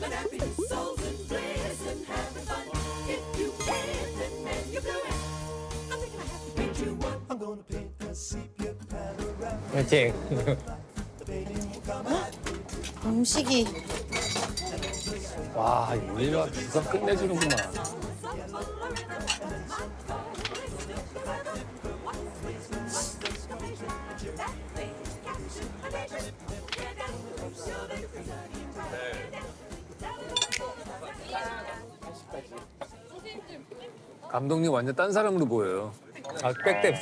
but happy souls and bliss and having fun. If you can't, then man, you're blue. I'm thinking I have to paint you one. I'm gonna paint a sepia panorama. 화이팅. 음식이 와, 요리가 기가 끝내주는구만. 감독님 완전 딴 사람으로 보여요. 아, 빽대.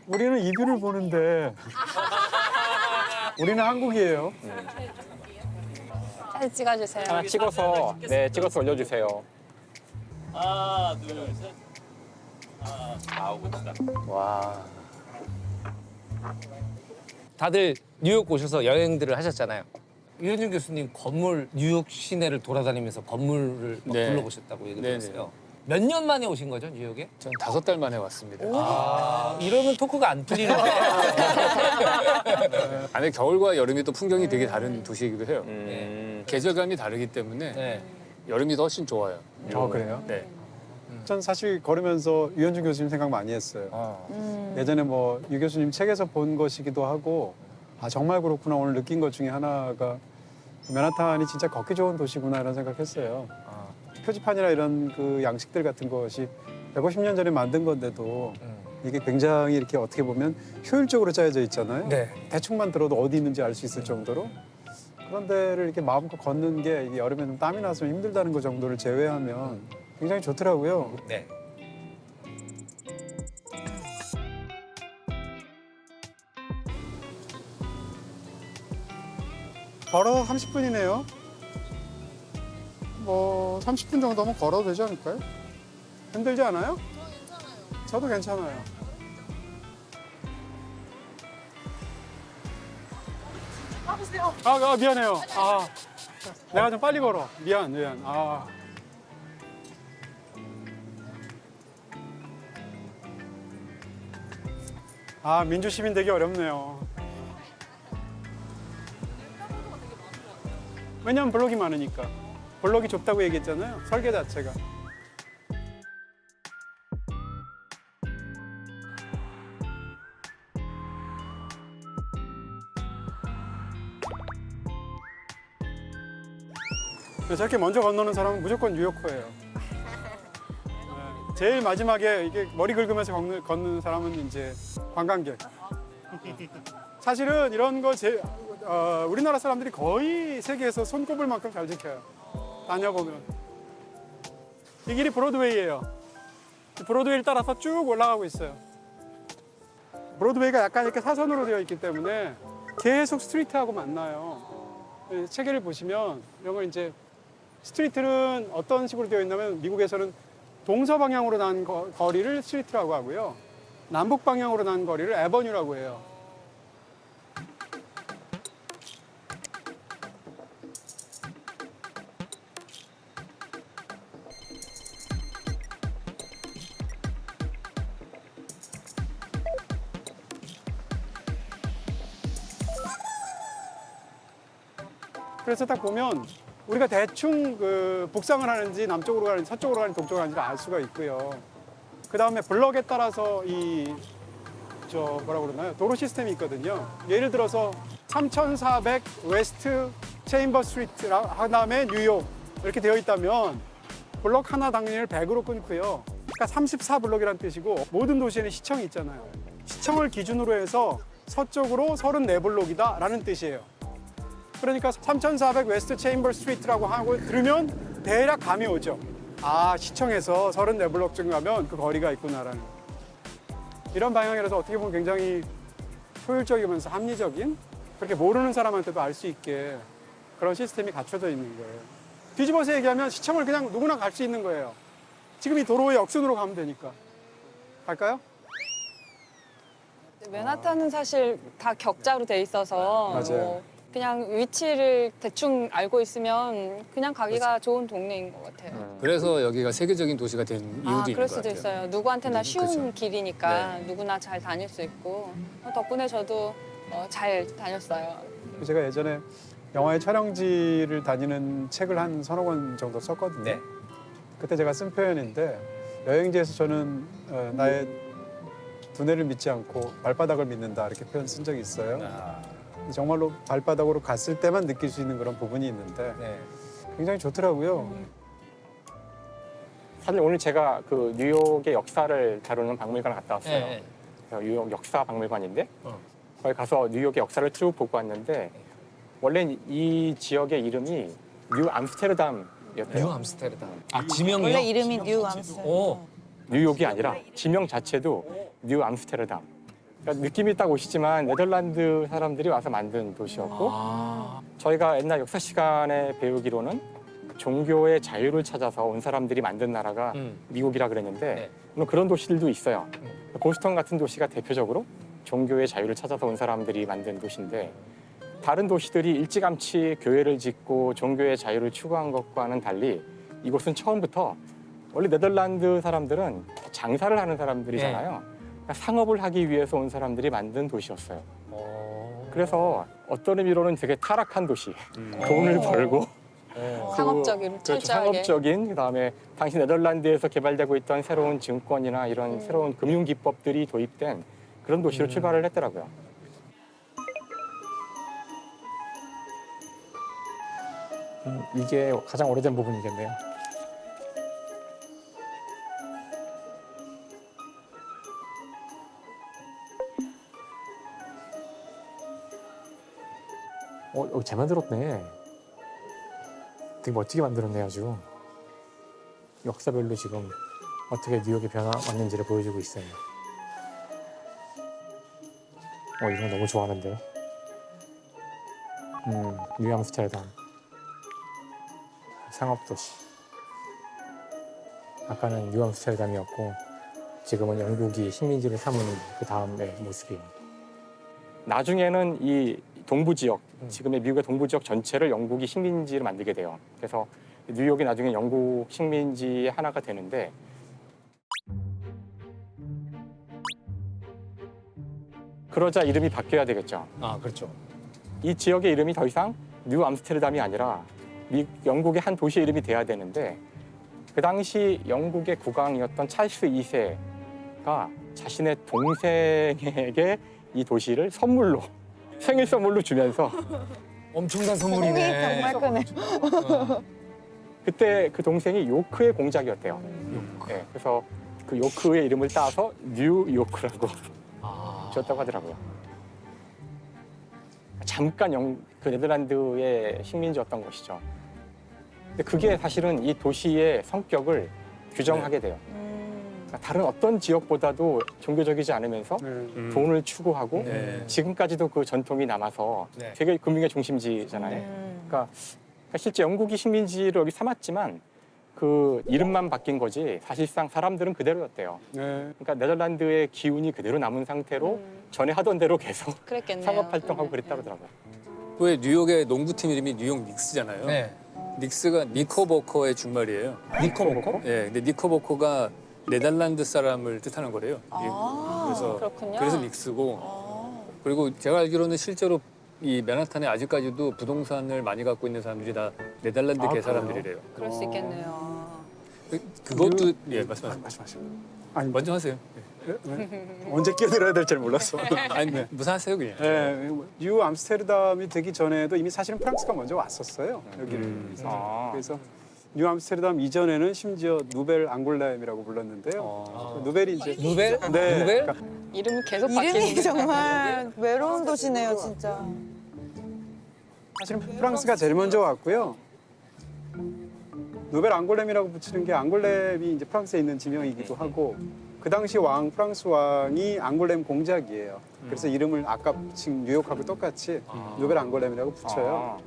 우리는 이뷰를 보는데 우리는 한국이에요. 사진 찍어주세요. 하나 찍어서 찍어서 올려주세요. 하나, 둘, 셋. 아우, 멋지다. 와. 다들 뉴욕 오셔서 여행들을 하셨잖아요. 유현준 교수님 건물 뉴욕 시내를 돌아다니면서 건물을 막 네. 둘러보셨다고 얘기 네네. 들었어요. 몇 년 만에 오신 거죠, 뉴욕에? 전 5달 만에 왔습니다. 아, 이러면 토크가 안 풀리는데. 안에 겨울과 여름이 또 풍경이 되게 다른 도시이기도 해요. 네. 계절감이 다르기 때문에 네. 여름이 더 훨씬 좋아요. 그래요? 네. 전 사실 걸으면서 유현준 교수님 생각 많이 했어요. 예전에 뭐 유 교수님 책에서 본 것이기도 하고 아 정말 그렇구나 오늘 느낀 것 중에 하나가 맨하탄이 진짜 걷기 좋은 도시구나 이런 생각했어요. 표지판이나 이런 그 양식들 같은 것이 150년 전에 만든 건데도 이게 굉장히 이렇게 어떻게 보면 효율적으로 짜여져 있잖아요. 네. 대충만 들어도 어디 있는지 알 수 있을 정도로 그런 데를 이렇게 마음껏 걷는 게 이게 여름에 좀 땀이 나서 힘들다는 거 정도를 제외하면 굉장히 좋더라고요. 네. 걸어 30분이네요. 뭐 30분 정도면 걸어도 되지 않을까요? 힘들지 않아요? 저도 괜찮아요. 미안해요. 내가 좀 빨리 걸어. 미안. 민주 시민 되기 어렵네요. 왜냐면 블록이 많으니까. 블록이 좁다고 얘기했잖아요. 설계 자체가. 저렇게 먼저 건너는 사람은 무조건 뉴요커예요. 네, 제일 마지막에 이게 머리 긁으면서 걷는 사람은 이제 관광객. 사실은 이런 거 우리나라 사람들이 거의 세계에서 손꼽을 만큼 잘 지켜요. 다녀보면. 이 길이 브로드웨이예요. 브로드웨이를 따라서 쭉 올라가고 있어요. 브로드웨이가 약간 이렇게 사선으로 되어 있기 때문에 계속 스트리트하고 만나요. 체계를 보시면 이런 걸 이제 스트리트는 어떤 식으로 되어 있냐면 미국에서는 동서방향으로 난 거리를 스트리트라고 하고요. 남북 방향으로 난 거리를 애버뉴라고 해요. 그래서 딱 보면 우리가 대충 그 북상을 하는지 남쪽으로 가는지 서쪽으로 가는지 동쪽으로 가는지를 알 수가 있고요. 그 다음에 블럭에 따라서 뭐라 그러나요? 도로 시스템이 있거든요. 예를 들어서 3400 웨스트 체인버 스트리트 하남에 뉴욕 이렇게 되어 있다면 블럭 하나 당연히 100으로 끊고요. 그러니까 34블럭이라는 뜻이고 모든 도시에는 시청이 있잖아요. 시청을 기준으로 해서 서쪽으로 34블럭이다 라는 뜻이에요. 그러니까 3400 웨스트 체인버 스트리트라고 하고 들으면 대략 감이 오죠. 시청에서 34블럭쯤 가면 그 거리가 있구나라는. 이런 방향이라서 어떻게 보면 굉장히 효율적이면서 합리적인 그렇게 모르는 사람한테도 알 수 있게 그런 시스템이 갖춰져 있는 거예요. 뒤집어서 얘기하면 시청을 그냥 누구나 갈 수 있는 거예요. 지금 이 도로의 역순으로 가면 되니까. 갈까요? 맨하탄은 사실 다 격자로 돼 있어서 맞아요. 그냥 위치를 대충 알고 있으면 그냥 가기가 좋은 동네인 것 같아요. 그래서 여기가 세계적인 도시가 된 이유도 있는 그럴 것 수도 같아요. 있어요. 누구한테나 쉬운 그렇죠. 길이니까 네. 누구나 잘 다닐 수 있고 덕분에 저도 잘 다녔어요. 제가 예전에 영화의 촬영지를 다니는 책을 한 서너 권 정도 썼거든요. 네. 그때 제가 쓴 표현인데 여행지에서 저는 나의 두뇌를 믿지 않고 발바닥을 믿는다 이렇게 표현 쓴 적이 있어요. 아, 정말로 발바닥으로 갔을 때만 느낄 수 있는 그런 부분이 있는데 네. 굉장히 좋더라고요. 사실 오늘 제가 그 뉴욕의 역사를 다루는 박물관을 갔다 왔어요. 네. 뉴욕 역사 박물관인데 어. 거기 가서 뉴욕의 역사를 쭉 보고 왔는데 원래 이 지역의 이름이 뉴 암스테르담이었대요. 뉴 암스테르담. 아, 지명이요? 원래 이름이 뉴 암스테르담. 오. 뉴욕이 아니라 지명 자체도 뉴 암스테르담. 그러니까 느낌이 딱 오시지만 네덜란드 사람들이 와서 만든 도시였고 아. 저희가 옛날 역사 시간에 배우기로는 종교의 자유를 찾아서 온 사람들이 만든 나라가 미국이라 그랬는데 네. 물론 그런 도시들도 있어요. 보스턴 같은 도시가 대표적으로 종교의 자유를 찾아서 온 사람들이 만든 도시인데 다른 도시들이 일찌감치 교회를 짓고 종교의 자유를 추구한 것과는 달리 이곳은 처음부터 원래 네덜란드 사람들은 장사를 하는 사람들이잖아요. 그러니까 상업을 하기 위해서 온 사람들이 만든 도시였어요. 그래서 어떤 의미로는 되게 타락한 도시, 돈을 벌고 상업적인, 그렇죠. 철저하게. 상업적인 그다음에 당시 네덜란드에서 개발되고 있던 새로운 증권이나 이런 새로운 금융 기법들이 도입된 그런 도시로 출발을 했더라고요. 이게 가장 오래된 부분이겠네요. 여기 잘 만들었네. 되게 멋지게 만들었네 아주. 역사별로 지금 어떻게 뉴욕의 변화 왔는지를 보여주고 있어요. 이런 거 너무 좋아하는데. 뉴 암스테르담. 상업도시. 아까는 뉴 암스테르담이었고 지금은 영국이 식민지를 삼은 그 다음의 모습이에요. 나중에는 이 동부 지역, 지금의 미국의 동부 지역 전체를 영국이 식민지를 만들게 돼요. 그래서 뉴욕이 나중에 영국 식민지의 하나가 되는데 그러자 이름이 바뀌어야 되겠죠. 아, 그렇죠. 이 지역의 이름이 더 이상 뉴 암스테르담이 아니라 영국의 한 도시의 이름이 돼야 되는데 그 당시 영국의 국왕이었던 찰스 2세가 자신의 동생에게 이 도시를 선물로 생일 선물로 주면서 엄청난 꿈이 선물이네. 정말 크네. 그때 그 동생이 요크의 공작이었대요. 네, 그래서 그 요크의 이름을 따서 뉴 요크라고 지었다고 하더라고요. 잠깐 그 네덜란드의 식민지였던 것이죠. 근데 그게 사실은 이 도시의 성격을 규정하게 돼요. 그러니까 다른 어떤 지역보다도 종교적이지 않으면서 돈을 추구하고 네. 지금까지도 그 전통이 남아서 네. 되게 금융의 중심지잖아요. 그러니까 실제 영국이 식민지를 여기 삼았지만 그 이름만 바뀐 거지 사실상 사람들은 그대로였대요. 네. 그러니까 네덜란드의 기운이 그대로 남은 상태로 전에 하던 대로 계속 그랬겠네요. 상업 활동하고 그랬다고 하더라고요. 왜 뉴욕의 농구팀 이름이 뉴욕 닉스잖아요. 네. 닉스가 니커버커의 준말이에요. 니커버커? 예, 근데 니커버커가 네덜란드 사람을 뜻하는 거래요. 그래서 그렇군요. 그래서 닉스고 그리고 제가 알기로는 실제로 이 맨하탄에 아직까지도 부동산을 많이 갖고 있는 사람들이 다 네덜란드계 그래요? 사람들이래요. 그럴 수 있겠네요. 그것도 예 말씀하세요. 말씀하시고. 아니, 먼저 하세요. 언제 끼어들어야 될지 몰랐어. 아니 무슨 하세요 그냥. 네, 뉴 암스테르담이 되기 전에도 이미 사실은 프랑스가 먼저 왔었어요. 여기를. 그래서 뉴 암스테르담 이전에는 심지어 누벨 앙골렘이라고 불렀는데요. 누벨이 이제 누벨? 네. 누벨? 이름이 계속 바뀌는 이름이 정말 외로운 도시네요, 진짜. 사실은 프랑스가 제일 먼저 왔고요. 누벨 앙골렘이라고 붙이는 게 앙골렘이 이제 프랑스에 있는 지명이기도 하고 그 당시 프랑스 왕이 앙골렘 공작이에요. 그래서 이름을 아까 지금 뉴욕하고 똑같이 누벨 앙골렘이라고 붙여요.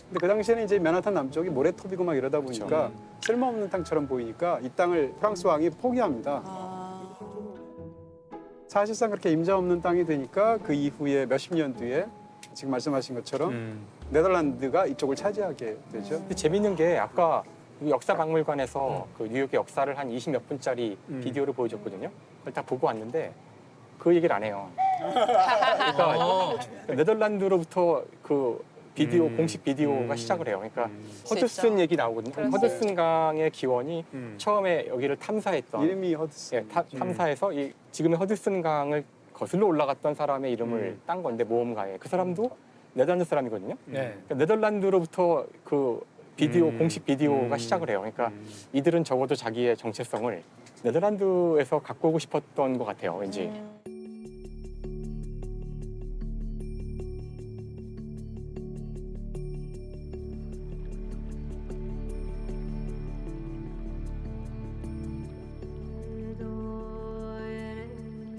근데 그 당시에는 이제 맨하탄 남쪽이 모래톱이고 막 이러다 보니까 쓸모없는 땅처럼 보이니까 이 땅을 프랑스 왕이 포기합니다. 사실상 그렇게 임자 없는 땅이 되니까 그 이후에 몇십 년 뒤에 지금 말씀하신 것처럼 네덜란드가 이쪽을 차지하게 되죠. 근데 재밌는 게 아까 이 역사박물관에서 그 뉴욕의 역사를 한 20몇 분짜리 비디오를 보여줬거든요. 그걸 다 보고 왔는데 그 얘기를 안 해요. 그러니까 네덜란드로부터 그 비디오 공식 비디오가 시작을 해요. 그러니까 허드슨 얘기 나오거든요. 그랬어요. 허드슨 강의 기원이 처음에 여기를 탐사했던 이름이 허드슨. 예, 탐사해서 이 지금의 허드슨 강을 거슬러 올라갔던 사람의 이름을 딴 건데 모험가에 그 사람도 네덜란드 사람이거든요. 네. 그러니까 네덜란드로부터 그 비디오 공식 비디오가 시작을 해요. 그러니까 이들은 적어도 자기의 정체성을 네덜란드에서 갖고 오고 싶었던 것 같아요. 왠지.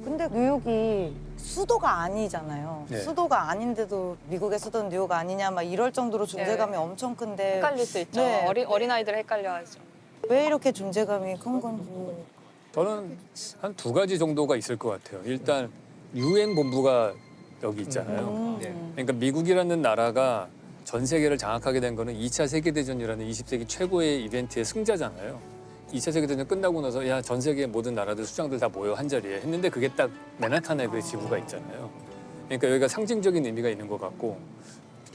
근데 뉴욕이 수도가 아니잖아요. 네. 수도가 아닌데도 미국의 수도는 뉴욕 아니냐 막 이럴 정도로 존재감이 네. 엄청 큰데 헷갈릴 수 있죠. 네. 어린아이들 헷갈려하죠. 왜 이렇게 존재감이 큰 건지. 저는 한 두 가지 정도가 있을 것 같아요. 일단 UN 본부가 여기 있잖아요. 네. 그러니까 미국이라는 나라가 전 세계를 장악하게 된 거는 2차 세계대전이라는 20세기 최고의 이벤트의 승자잖아요. 2차 세계대전 끝나고 나서 야, 전 세계 모든 나라들 수장들 다 모여 한 자리에 했는데 그게 딱 맨하탄의 그 지구가 있잖아요. 그러니까 여기가 상징적인 의미가 있는 것 같고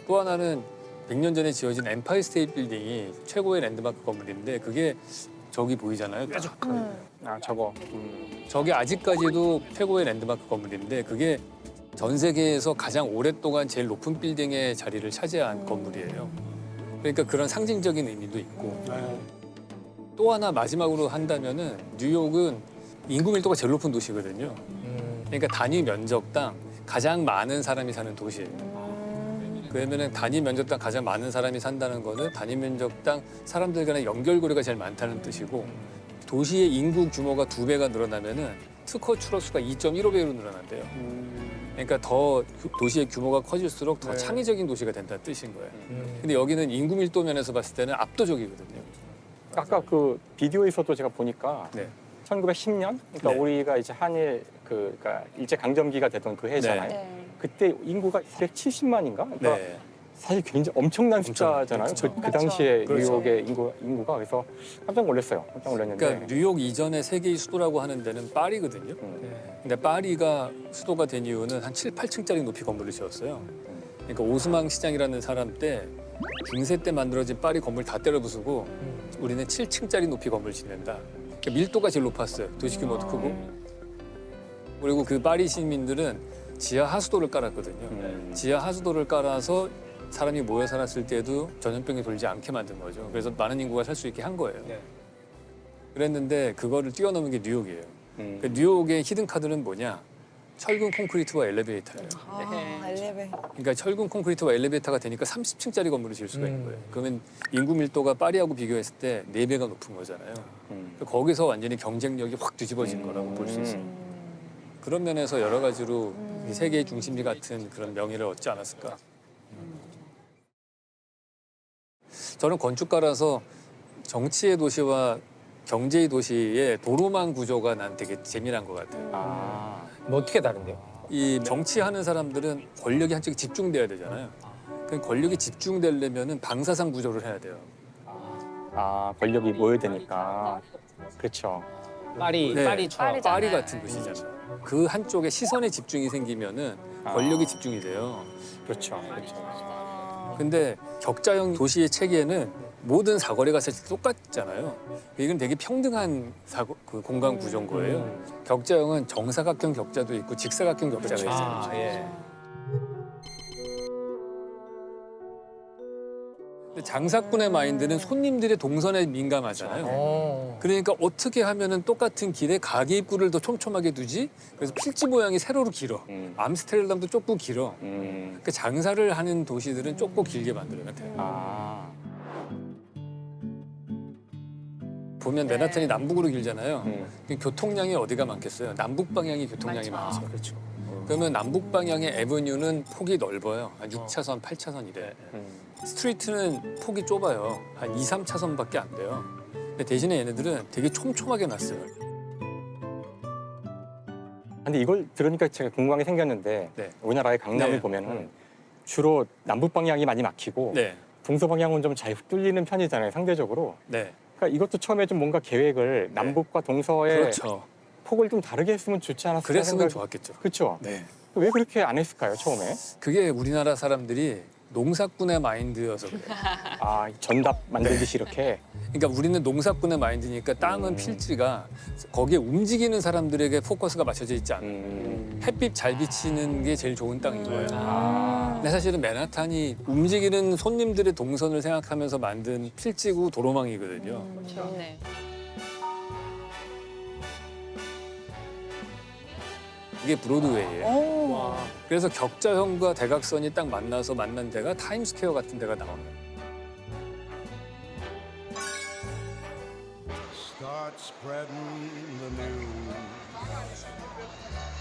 또 하나는 100년 전에 지어진 엠파이어 스테이트 빌딩이 최고의 랜드마크 건물인데 그게 저기 보이잖아요. 뾰족하게. 아 저거. 저게 아직까지도 최고의 랜드마크 건물인데 그게 전 세계에서 가장 오랫동안 제일 높은 빌딩의 자리를 차지한 건물이에요. 그러니까 그런 상징적인 의미도 있고 또 하나 마지막으로 한다면은 뉴욕은 인구 밀도가 제일 높은 도시거든요. 그러니까 단위 면적당 가장 많은 사람이 사는 도시예요. 그러면은 단위 면적당 가장 많은 사람이 산다는 거는 단위 면적당 사람들 간의 연결고리가 제일 많다는 뜻이고 도시의 인구 규모가 2배가 늘어나면은 특허 출원수가 2.15배로 늘어난대요. 그러니까 더 도시의 규모가 커질수록 더 창의적인 도시가 된다는 뜻인 거예요. 근데 여기는 인구 밀도 면에서 봤을 때는 압도적이거든요. 아까 그 비디오에서도 제가 보니까 네. 1910년 그러니까 네. 우리가 이제 한일 그러니까 일제 강점기가 되던 그 해잖아요. 네. 그때 인구가 270만인가? 그러니까 네. 사실 굉장히 엄청난 숫자잖아요. 그렇죠. 그 당시에 그렇죠. 뉴욕의 인구가 그래서 깜짝 놀랐어요. 깜짝 놀랐는데. 그러니까 뉴욕 이전에 세계의 수도라고 하는 데는 파리거든요. 근데 파리가 수도가 된 이유는 한 7, 8층짜리 높이 건물을 지었어요. 그러니까 오스망 시장이라는 사람 때 중세 때 만들어진 파리 건물 다 때려 부수고 우리는 7층짜리 높이 건물 짓는다. 그러니까 밀도가 제일 높았어요. 도시 규모도 크고. 그리고 그 파리 시민들은 지하 하수도를 깔았거든요. 지하 하수도를 깔아서 사람이 모여 살았을 때도 전염병이 돌지 않게 만든 거죠. 그래서 많은 인구가 살 수 있게 한 거예요. 네. 그랬는데 그거를 뛰어넘은 게 뉴욕이에요. 그 뉴욕의 히든 카드는 뭐냐? 철근 콘크리트와 엘리베이터예요. 엘리베이터. 그러니까 철근 콘크리트와 엘리베이터가 되니까 30층짜리 건물을 지을 수가 있는 거예요. 그러면 인구 밀도가 파리하고 비교했을 때 4배가 높은 거잖아요. 거기서 완전히 경쟁력이 확 뒤집어진 거라고 볼 수 있어요. 그런 면에서 여러 가지로 이 세계의 중심지 같은 그런 명예를 얻지 않았을까. 저는 건축가라서 정치의 도시와 경제의 도시의 도로망 구조가 난 되게 재미난 것 같아요. 뭐 어떻게 다른데요? 이 정치하는 사람들은 권력이 한쪽에 집중돼야 되잖아요. 그 권력이 집중되려면은 방사상 구조를 해야 돼요. 아 권력이 모여야 되니까. 그렇죠. 파리, 네. 파리처럼. 파리잖아요. 파리 같은 도시잖아요. 그 한쪽에 시선의 집중이 생기면은 권력이 집중이 돼요. 그렇죠. 그렇죠. 근데 격자형 도시의 체계는 모든 사거리가 사실 똑같잖아요. 이건 되게 평등한 그 공간 구조인 거예요. 격자형은 정사각형 격자도 있고 직사각형 격자가 있어요. 아, 예. 근데 장사꾼의 마인드는 손님들의 동선에 민감하잖아요. 그러니까 어떻게 하면은 똑같은 길에 가게 입구를 더 촘촘하게 두지? 그래서 필지 모양이 세로로 길어. 암스테르담도 좁고 길어. 그 장사를 하는 도시들은 좁고 길게 만들어야 돼요. 아. 보면 맨하탄이 남북으로 길잖아요. 교통량이 어디가 많겠어요? 남북 방향이 교통량이 많죠. 그렇죠. 그러면 남북 방향의 에버뉴는 폭이 넓어요. 한 6차선, 8차선 이래. 스트리트는 폭이 좁아요. 한 2, 3차선밖에 안 돼요. 근데 대신에 얘네들은 되게 촘촘하게 놨어요. 근데 이걸 들으니까 제가 궁금한 게 생겼는데 네. 우리나라의 강남을 네. 보면은 주로 남북 방향이 많이 막히고 네, 동서 방향은 좀 잘 뚫리는 편이잖아요, 상대적으로. 네, 그러니까 이것도 처음에 좀 뭔가 계획을 남북과 동서의 그렇죠. 폭을 좀 다르게 했으면 좋지 않았을까 그랬으면 생각. 좋았겠죠. 그렇죠. 네, 왜 그렇게 안 했을까요, 처음에? 그게 우리나라 사람들이 농사꾼의 마인드여서 그래요. 아, 전답 만들듯이 이렇게. 그러니까 우리는 농사꾼의 마인드니까 땅은 필지가 거기에 움직이는 사람들에게 포커스가 맞춰져 있지 않아요. 햇빛 잘 비치는 게 제일 좋은 땅인 거예요. 근데 사실은 맨하탄이 움직이는 손님들의 동선을 생각하면서 만든 필지고 도로망이거든요. 좋네. 이게 브로드웨이예요. 오. 그래서 격자형과 대각선이 딱 만나서 만난 데가 타임스퀘어 같은 데가 나와요. Start spreading the news.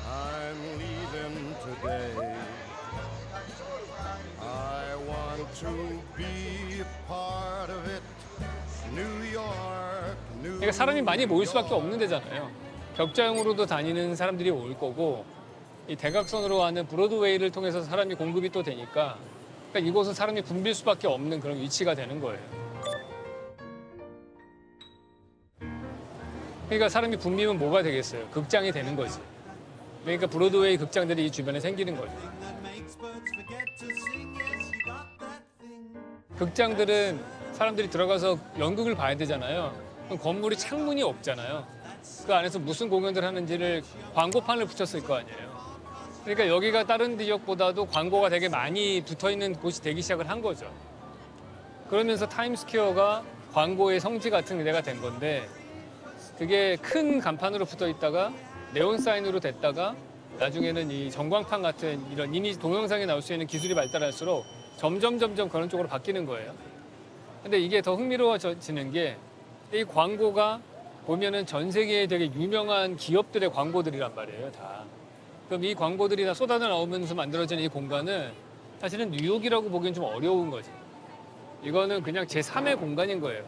I'm leaving today. I want to be a part of it. New York, New 그러니까 사람이 많이 모일 수밖에 없는 데잖아요. 격자형으로도 다니는 사람들이 올 거고 이 대각선으로 가는 브로드웨이를 통해서 사람이 공급이 또 되니까 그러니까 이곳은 사람이 붐빌 수밖에 없는 그런 위치가 되는 거예요. 그러니까 사람이 붐비면 뭐가 되겠어요? 극장이 되는 거지. 그러니까 브로드웨이 극장들이 이 주변에 생기는 거죠. 극장들은 사람들이 들어가서 연극을 봐야 되잖아요. 그럼 건물이 창문이 없잖아요. 그 안에서 무슨 공연들 하는지를 광고판을 붙였을 거 아니에요. 그러니까 여기가 다른 지역보다도 광고가 되게 많이 붙어있는 곳이 되기 시작을 한 거죠. 그러면서 타임스퀘어가 광고의 성지 같은 데가 된 건데 그게 큰 간판으로 붙어 있다가 네온 사인으로 됐다가 나중에는 이 전광판 같은 이런 이미지 동영상에 나올 수 있는 기술이 발달할수록 점점 그런 쪽으로 바뀌는 거예요. 근데 이게 더 흥미로워지는 게 이 광고가 보면은 전 세계에 되게 유명한 기업들의 광고들이란 말이에요, 다. 그럼 이 광고들이 다 쏟아져 나오면서 만들어진 이 공간은 사실은 뉴욕이라고 보기엔 좀 어려운 거지. 이거는 그냥 제3의 공간인 거예요.